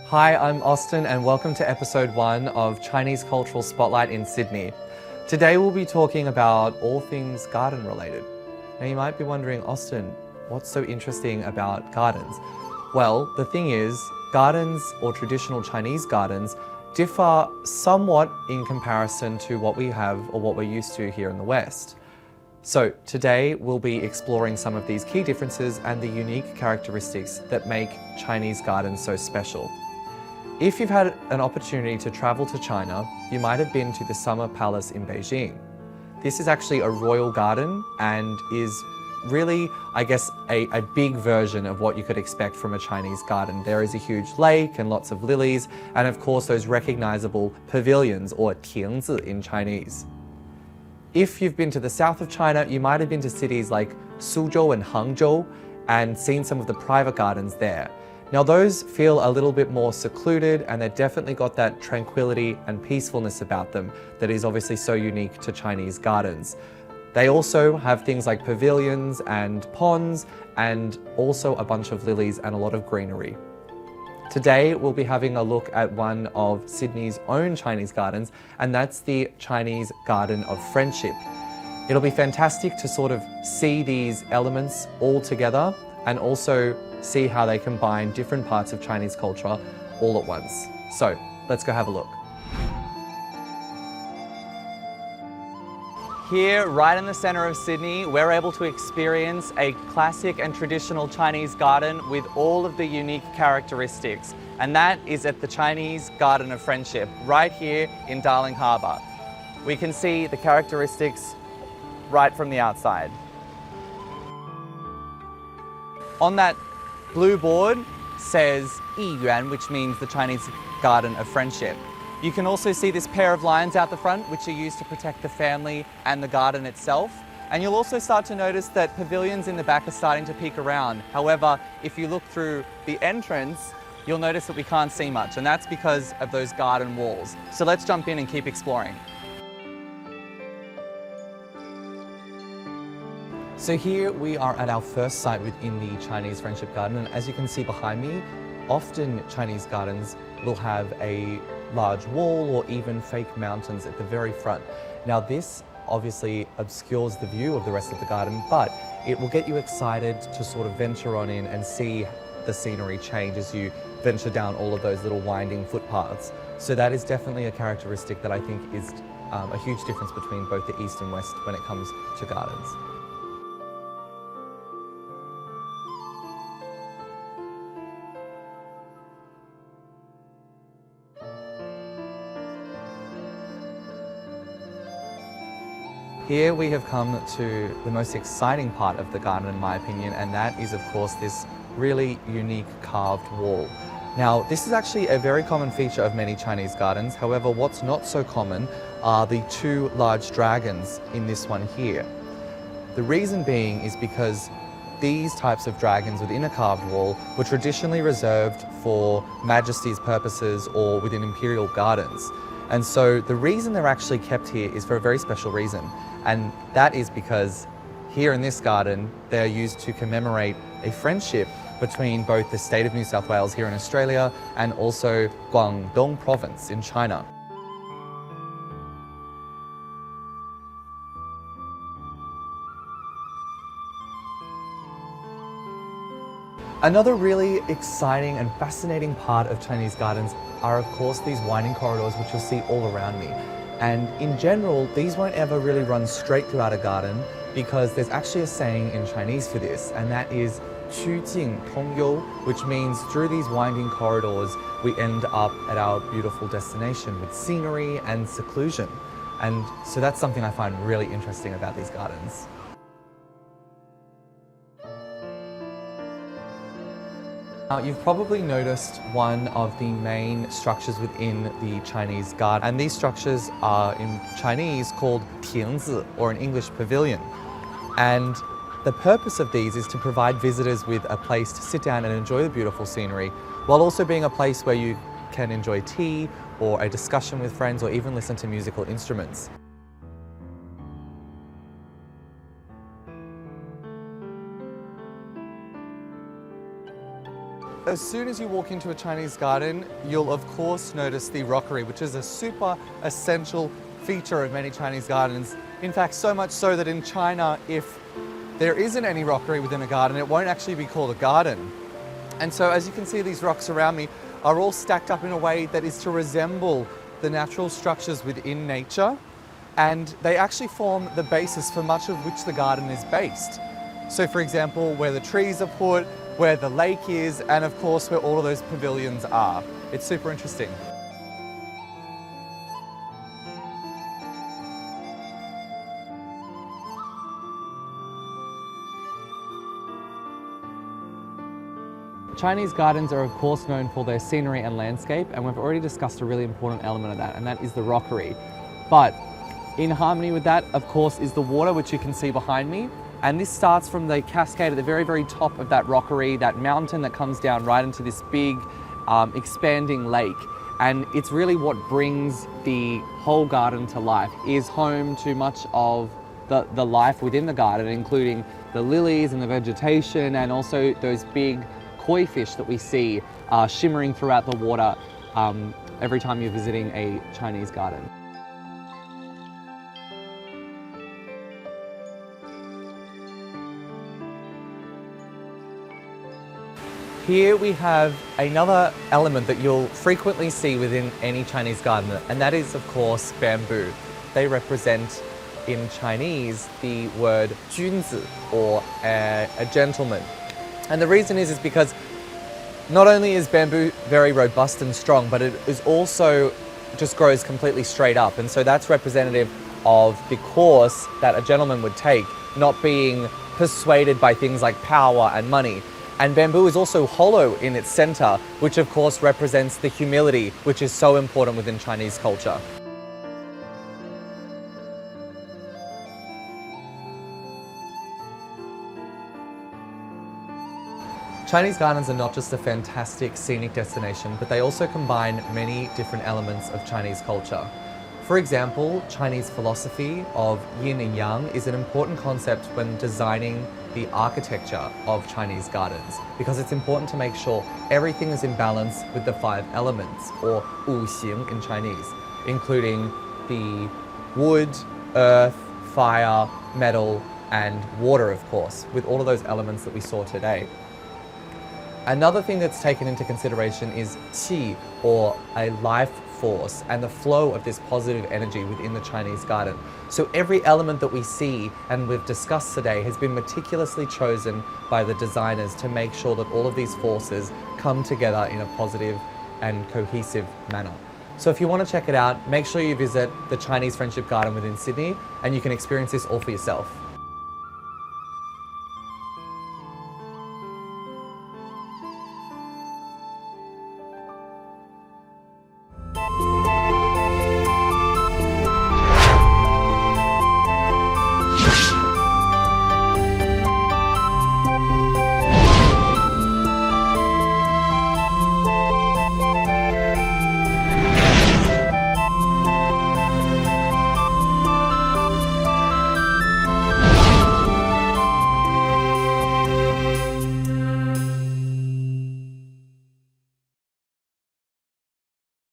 Hi, I'm Austin and welcome to episode 1 of Chinese Cultural Spotlight in Sydney. Today we'll be talking about all things garden related. Now you might be wondering, Austin, what's so interesting about gardens? Well, the thing is, gardens or traditional Chinese gardens differ somewhat in comparison to what we have or what we're used to here in the West. So today we'll be exploring some of these key differences and the unique characteristics that make Chinese gardens so special. If you've had an opportunity to travel to China, you might have been to the Summer Palace in Beijing. This is actually a royal garden and is really, I guess, a big version of what you could expect from a Chinese garden. There is a huge lake and lots of lilies, and of course those recognizable pavilions, or 亭子 in Chinese. If you've been to the south of China, you might have been to cities like Suzhou and Hangzhou and seen some of the private gardens there. Now those feel a little bit more secluded and they've definitely got that tranquility and peacefulness about them that is obviously so unique to Chinese gardens. They also have things like pavilions and ponds and also a bunch of lilies and a lot of greenery. Today we'll be having a look at one of Sydney's own Chinese gardens, and that's the Chinese Garden of Friendship. It'll be fantastic to sort of see these elements all together and also see how they combine different parts of Chinese culture all at once. So let's go have a look. Here, right in the center of Sydney, we're able to experience a classic and traditional Chinese garden with all of the unique characteristics. And that is at the Chinese Garden of Friendship, right here in Darling Harbour. We can see the characteristics right from the outside. On that blue board says 一园, which means the Chinese Garden of Friendship. You can also see this pair of lions out the front, which are used to protect the family and the garden itself. And you'll also start to notice that pavilions in the back are starting to peek around. However, if you look through the entrance, you'll notice that we can't see much, and that's because of those garden walls. So let's jump in and keep exploring. So here we are at our first site within the Chinese Friendship Garden, and as you can see behind me, often Chinese gardens will have a large wall or even fake mountains at the very front. Now this obviously obscures the view of the rest of the garden, but it will get you excited to sort of venture on in and see the scenery change as you venture down all of those little winding footpaths. So that is definitely a characteristic that I think is a huge difference between both the East and West when it comes to gardens. Here we have come to the most exciting part of the garden in my opinion, and that is of course this really unique carved wall. Now this is actually a very common feature of many Chinese gardens. However, what's not so common are the two large dragons in this one here. The reason being is because these types of dragons within a carved wall were traditionally reserved for majesty's purposes or within imperial gardens. And so the reason they're actually kept here is for a very special reason. And that is because here in this garden, they're used to commemorate a friendship between both the state of New South Wales here in Australia and also Guangdong province in China. Another really exciting and fascinating part of Chinese gardens are of course these winding corridors which you'll see all around me. And in general, these won't ever really run straight throughout a garden because there's actually a saying in Chinese for this, and that is 曲径通幽, which means through these winding corridors, we end up at our beautiful destination with scenery and seclusion. And so that's something I find really interesting about these gardens. Now, you've probably noticed one of the main structures within the Chinese garden, and these structures are in Chinese called 亭子, or in English pavilion. And the purpose of these is to provide visitors with a place to sit down and enjoy the beautiful scenery, while also being a place where you can enjoy tea or a discussion with friends or even listen to musical instruments. as soon as you walk into a Chinese garden, you'll of course notice the rockery, which is a super essential feature of many Chinese gardens. In fact, so much so that in China, if there isn't any rockery within a garden, it won't actually be called a garden. And so as you can see, these rocks around me are all stacked up in a way that is to resemble the natural structures within nature. And they actually form the basis for much of which the garden is based. So for example, where the trees are put, where the lake is, and of course where all of those pavilions are. It's super interesting. Chinese gardens are of course known for their scenery and landscape, and we've already discussed a really important element of that, and that is the rockery. But in harmony with that, of course, is the water, which you can see behind me. And this starts from the cascade at the very, very top of that rockery, that mountain that comes down right into this big, expanding lake. And it's really what brings the whole garden to life, is home to much of the life within the garden, including the lilies and the vegetation, and also those big koi fish that we see shimmering throughout the water every time you're visiting a Chinese garden. Here we have another element that you'll frequently see within any Chinese garden, and that is of course bamboo. They represent in Chinese the word 君子, or a gentleman. And the reason is because not only is bamboo very robust and strong, but it is also just grows completely straight up. And so that's representative of the course that a gentleman would take, not being persuaded by things like power and money. And bamboo is also hollow in its center, which of course represents the humility, which is so important within Chinese culture. Chinese gardens are not just a fantastic scenic destination, but they also combine many different elements of Chinese culture. For example, Chinese philosophy of yin and yang is an important concept when designing the architecture of Chinese gardens, because it's important to make sure everything is in balance with the 5 elements, or 五行 in Chinese, including the wood, earth, fire, metal, and water, of course, with all of those elements that we saw today. Another thing that's taken into consideration is qi, or a life force, and the flow of this positive energy within the Chinese garden. So every element that we see and we've discussed today has been meticulously chosen by the designers to make sure that all of these forces come together in a positive and cohesive manner. So if you want to check it out, make sure you visit the Chinese Friendship Garden within Sydney, and you can experience this all for yourself.